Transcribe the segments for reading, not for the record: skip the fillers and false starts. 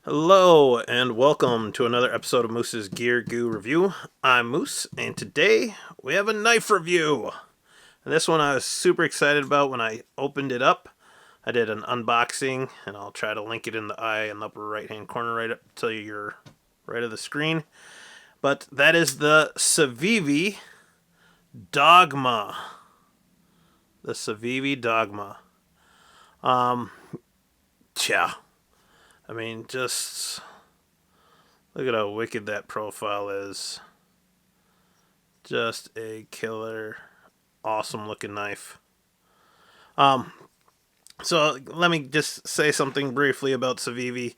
Hello and welcome to another episode of Moose's Gear Goo Review. I'm Moose, and today we have a knife review. And this one I was super excited about when I opened it up. I did an unboxing, and I'll try to link it in the eye in the upper right hand corner right up till you're right of the screen. But that is the Civivi Dogma. The Civivi Dogma. Yeah. I mean, just look at how wicked that profile is. Just a killer, awesome looking knife. So let me just say something briefly about Civivi.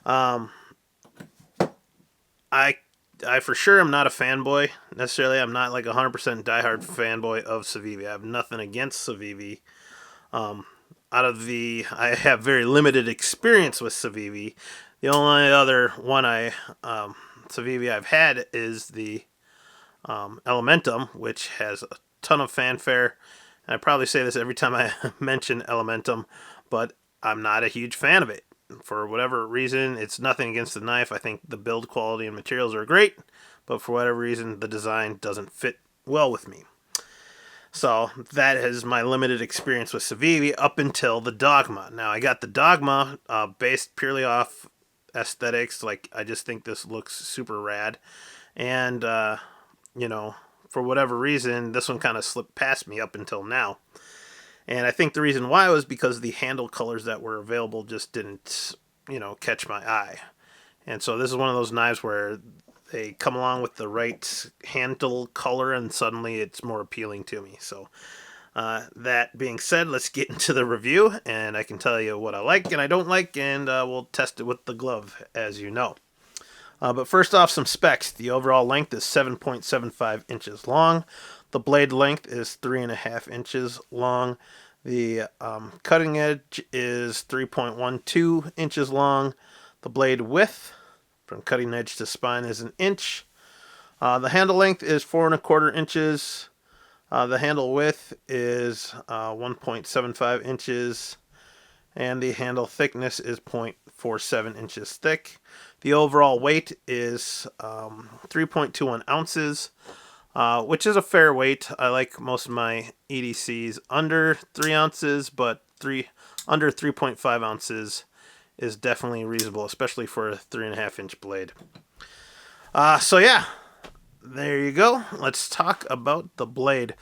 Um, I I for sure am not a fanboy necessarily. I'm not like 100% diehard fanboy of Civivi. I have nothing against Civivi. I have very limited experience with Civivi. The only other one Civivi I've had is the Elementum, which has a ton of fanfare. And I probably say this every time I mention Elementum, but I'm not a huge fan of it. For whatever reason, it's nothing against the knife. I think the build quality and materials are great, but for whatever reason, the design doesn't fit well with me. So that is my limited experience with Civivi up until the Dogma. Now I got the Dogma based purely off aesthetics. Like I just think this looks super rad, and you know, for whatever reason, this one kind of slipped past me up until now. And I think the reason why was because the handle colors that were available just didn't, catch my eye. And so this is one of those knives where they come along with the right handle color and suddenly it's more appealing to me. So that being said, let's get into the review and I can tell you what I like and I don't like, and we'll test it with the glove, as you know. But first off, some specs. The overall length is 7.75 inches long. The blade length is 3.5 inches long. The cutting edge is 3.12 inches long. The blade width from cutting edge to spine is an inch. The handle length is 4.25 inches. The handle width is 1.75 inches. And the handle thickness is 0.47 inches thick. The overall weight is 3.21 ounces, which is a fair weight. I like most of my EDCs under 3 ounces, but under 3.5 ounces is definitely reasonable, especially for a 3.5 inch blade. So yeah, there you go. Let's talk about the blade.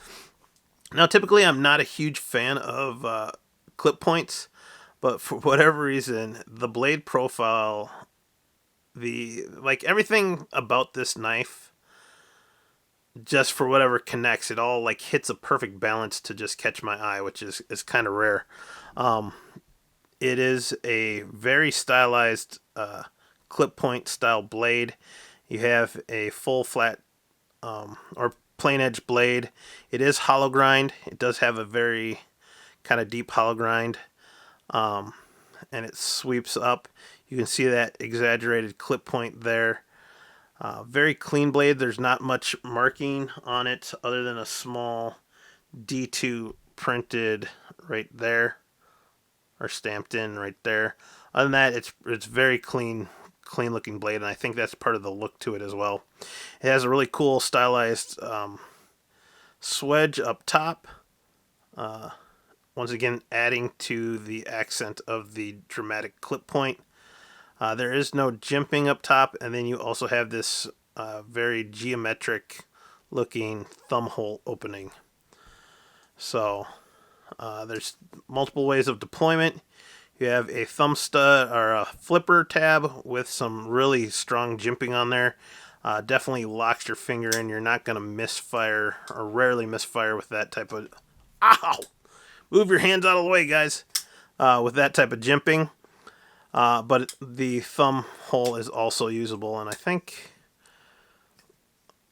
Now, typically, I'm not a huge fan of clip points, but for whatever reason, the blade profile, everything about this knife, just for whatever connects, it all like hits a perfect balance to just catch my eye, which is kind of rare. It is a very stylized clip point style blade. You have a full flat or plain edge blade. It is hollow grind. It does have a very kind of deep hollow grind. And it sweeps up. You can see that exaggerated clip point there. Very clean blade. There's not much marking on it other than a small D2 printed right there, or stamped in right there. Other than that, it's very clean looking blade, and I think that's part of the look to it as well. It has a really cool stylized swedge up top. Once again, adding to the accent of the dramatic clip point. There is no jimping up top, and then you also have this very geometric looking thumbhole opening. So there's multiple ways of deployment. You have a thumb stud or a flipper tab with some really strong jimping on there. Definitely locks your finger in. You're not going to misfire, or rarely misfire, with that type of... Ow! Move your hands out of the way, guys, with that type of jimping. But the thumb hole is also usable, and I think,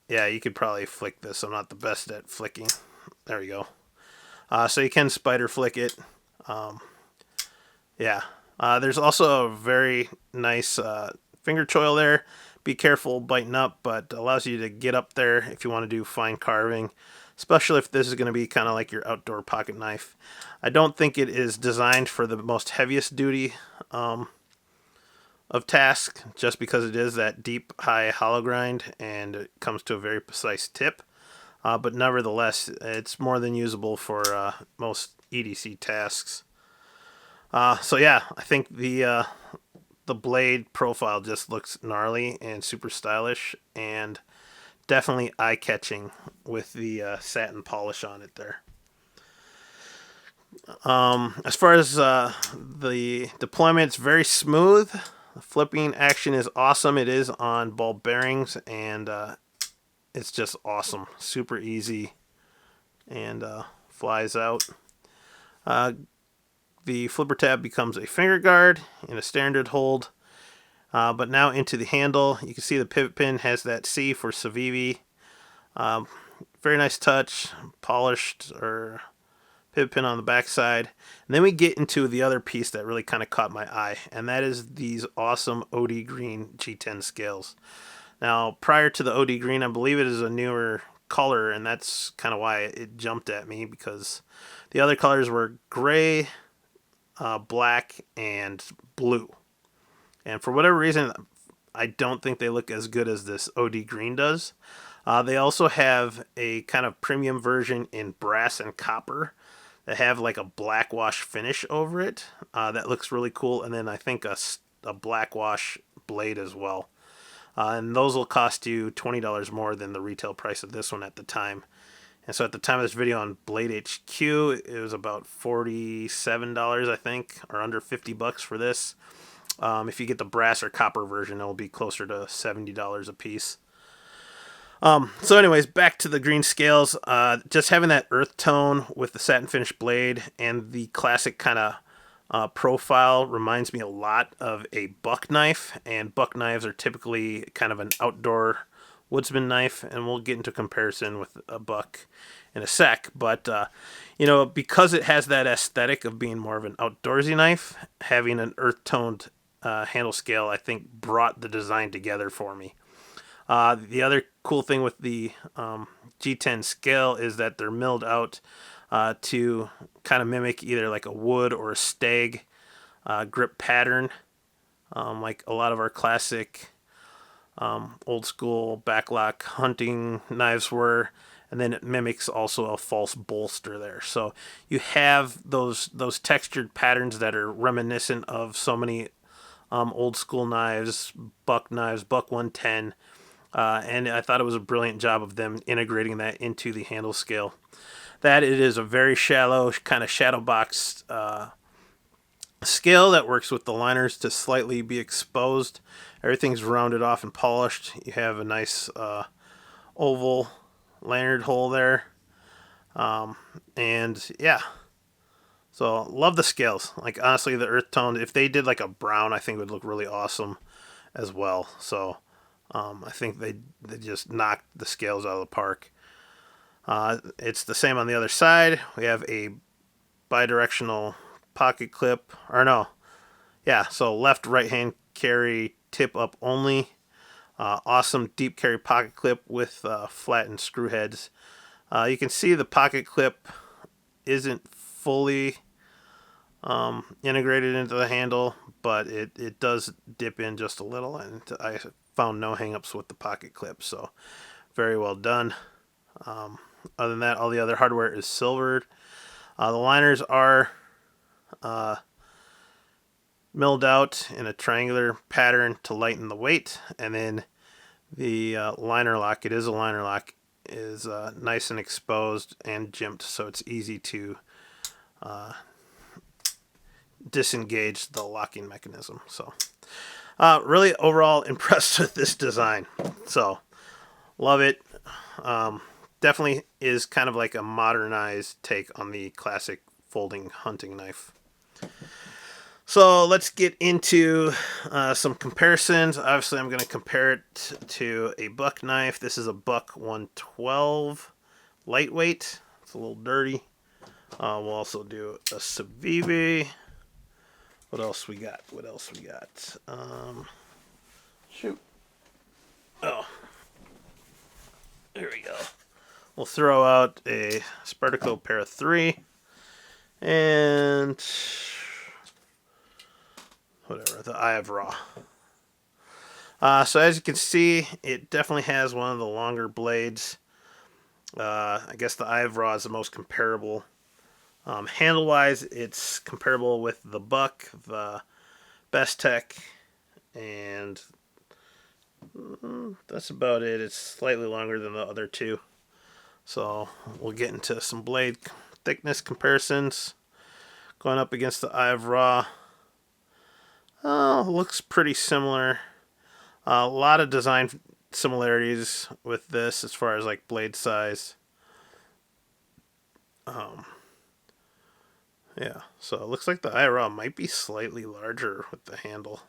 yeah, you could probably flick this. I'm not the best at flicking. There we go. So you can spider flick it. Yeah. There's also a very nice finger choil there. Be careful biting up, but allows you to get up there if you want to do fine carving, especially if this is going to be kind of like your outdoor pocket knife. I don't think it is designed for the most heaviest duty of task, just because it is that deep, high hollow grind, and it comes to a very precise tip. But nevertheless, it's more than usable for most EDC tasks. So yeah, I think the blade profile just looks gnarly and super stylish, and definitely eye-catching with the satin polish on it there. As far as the deployment, it's very smooth. The flipping action is awesome. It is on ball bearings, and it's just awesome. Super easy, and flies out. The flipper tab becomes a finger guard in a standard hold. But now into the handle, you can see the pivot pin has that C for Civivi. Very nice touch, polished or pivot pin on the back side. And then we get into the other piece that really kind of caught my eye, and that is these awesome OD green G-10 scales. Now, prior to the OD green, I believe it is a newer color, and that's kind of why it jumped at me, because the other colors were gray, black, and blue. And for whatever reason, I don't think they look as good as this OD green does. They also have a kind of premium version in brass and copper that have like a black wash finish over it. That looks really cool. And then I think a black wash blade as well. And those will cost you $20 more than the retail price of this one at the time. And so at the time of this video on Blade HQ, it was about $47, I think, or under $50 for this. If you get the brass or copper version, it'll be closer to $70 a piece. So anyways, back to the green scales. Just having that earth tone with the satin finish blade and the classic kind of profile reminds me a lot of a buck knife. And buck knives are typically kind of an outdoor woodsman knife, and we'll get into comparison with a buck in a sec. But because it has that aesthetic of being more of an outdoorsy knife, having an earth toned handle scale, I think, brought the design together for me. The other cool thing with the G10 scale is that they're milled out to kind of mimic either like a wood or a stag grip pattern, like a lot of our classic old school backlock hunting knives were. And then it mimics also a false bolster there. So you have those textured patterns that are reminiscent of so many old school knives, Buck 110, and I thought it was a brilliant job of them integrating that into the handle scale. That it is a very shallow, kind of shadow boxed scale that works with the liners to slightly be exposed. Everything's rounded off and polished. You have a nice oval lanyard hole there, and yeah. So, love the scales. Like, honestly, the earth tone, if they did like a brown, I think it would look really awesome as well. So, I think they just knocked the scales out of the park. It's the same on the other side. We have a bidirectional pocket clip. Or no. Yeah, so left, right hand carry, tip up only. Awesome deep carry pocket clip with flattened screw heads. You can see the pocket clip isn't fully integrated into the handle, but it does dip in just a little, and I found no hangups with the pocket clip, so very well done. Other than that, all the other hardware is silvered. The liners are milled out in a triangular pattern to lighten the weight, and then the liner lock, it is a liner lock, is nice and exposed and jimped, so it's easy to disengage the locking mechanism. So really overall impressed with this design, so love it. Definitely is kind of like a modernized take on the classic folding hunting knife. So let's get into some comparisons. Obviously I'm going to compare it to a buck knife. This is a Buck 112 lightweight. It's a little dirty. We'll also do a Civivi. What else we got? Shoot. Oh. There we go. We'll throw out a Spartaco Para 3. And whatever, the Eye of Raw. So as you can see, it definitely has one of the longer blades. I guess the Ivraw is the most comparable. Handle-wise, it's comparable with the Buck, the Best Tech, and that's about it. It's slightly longer than the other two. So we'll get into some blade thickness comparisons. Going up against the Ivraw, looks pretty similar. A lot of design similarities with this as far as like blade size. Yeah, so it looks like the Ivraw might be slightly larger with the handle.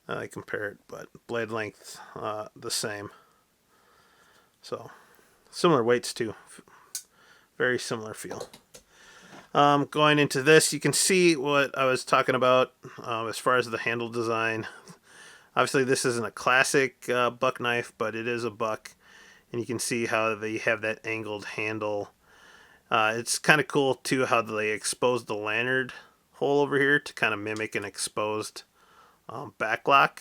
I compare it, but blade length the same. So similar weights too. Very similar feel. Going into this, you can see what I was talking about as far as the handle design. Obviously, this isn't a classic buck knife, but it is a buck, and you can see how they have that angled handle. It's kind of cool too how they exposed the lanyard hole over here to kind of mimic an exposed backlock.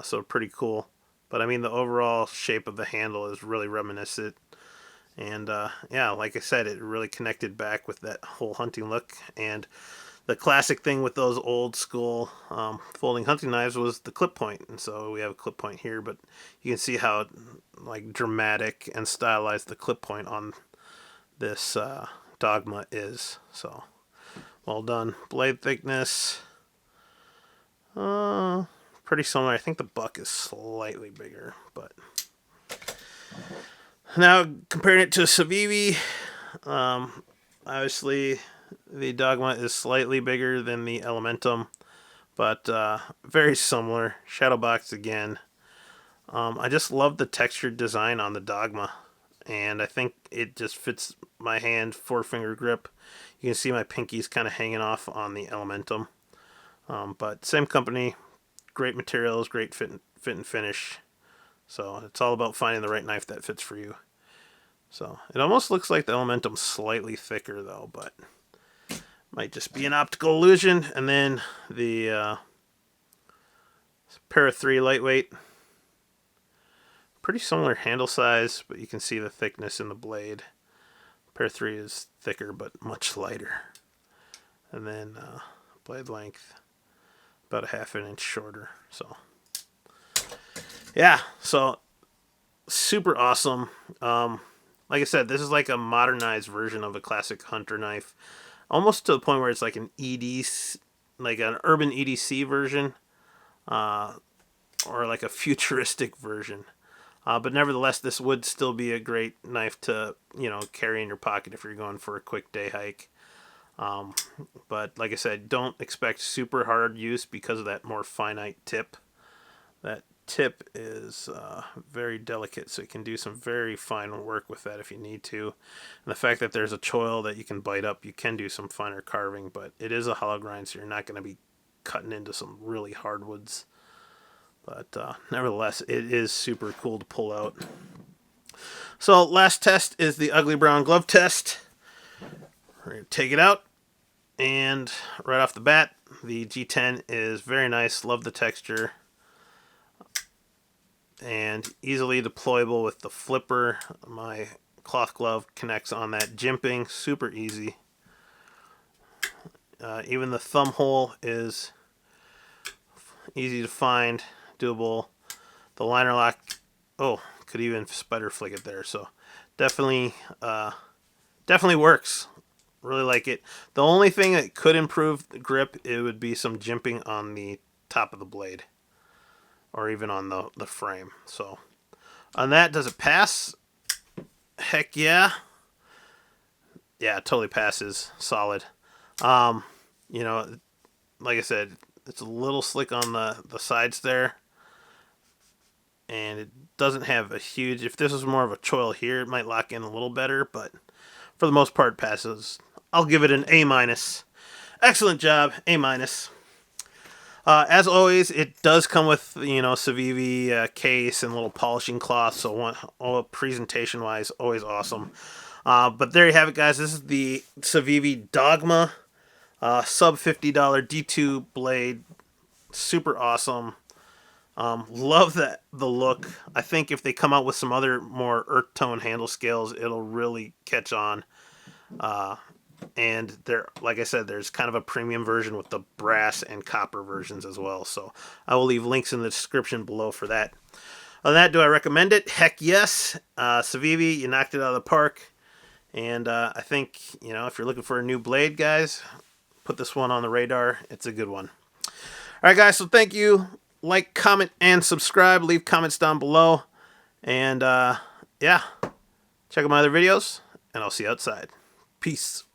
So pretty cool. But I mean, the overall shape of the handle is really reminiscent. And yeah, like I said, it really connected back with that whole hunting look. And the classic thing with those old school folding hunting knives was the clip point. And so we have a clip point here, but you can see how like dramatic and stylized the clip point on this Dogma is. So well done. Blade thickness, pretty similar. I think the Buck is slightly bigger, but now comparing it to Civivi, obviously the Dogma is slightly bigger than the Elementum, but very similar. Shadow box again. I just love the textured design on the Dogma, and I think it just fits my hand, four-finger grip. You can see my pinky's kind of hanging off on the Elementum. But same company, great materials, great fit and finish. So it's all about finding the right knife that fits for you. So it almost looks like the Elementum's slightly thicker though, but might just be an optical illusion. And then the Para 3 lightweight. Pretty similar handle size, but you can see the thickness in the blade. Para 3 is thicker but much lighter. And then blade length about a half an inch shorter. So yeah, so super awesome. Like I said, this is like a modernized version of a classic hunter knife, almost to the point where it's like an EDC, like an urban EDC version, or like a futuristic version. But nevertheless, this would still be a great knife to, carry in your pocket if you're going for a quick day hike. But like I said, don't expect super hard use because of that more finite tip. That tip is very delicate, so you can do some very fine work with that if you need to. And the fact that there's a choil that you can bite up, you can do some finer carving, but it is a hollow grind, so you're not going to be cutting into some really hardwoods. But nevertheless, it is super cool to pull out. So last test is the ugly brown glove test. We're going to take it out, and right off the bat, the G-10 is very nice. Love the texture. And easily deployable with the flipper. My cloth glove connects on that jimping. Super easy. Even the thumb hole is easy to find, doable. The liner lock, could even spider flick it there. So definitely works. Really like it. The only thing that could improve the grip, it would be some jimping on the top of the blade, or even on the frame. So on that, does it pass? Heck yeah. Yeah, it totally passes. Solid. Like I said, it's a little slick on the sides there. And it doesn't have a huge... If this was more of a choil here, it might lock in a little better. But for the most part, passes. I'll give it an A-. Excellent job. A-. As always, it does come with, Civivi case and little polishing cloth, so all presentation-wise, always awesome. But there you have it, guys. This is the Civivi Dogma sub $50 D2 blade. Super awesome. Love the look. I think if they come out with some other more earth tone handle scales, it'll really catch on. And there, like I said, there's kind of a premium version with the brass and copper versions as well. So I will leave links in the description below for that. Other than that, do I recommend it? Heck yes. Civivi, you knocked it out of the park. And I think, if you're looking for a new blade, guys, put this one on the radar. It's a good one. All right, guys, so thank you. Like, comment, and subscribe. Leave comments down below. And, yeah, check out my other videos, and I'll see you outside. Peace.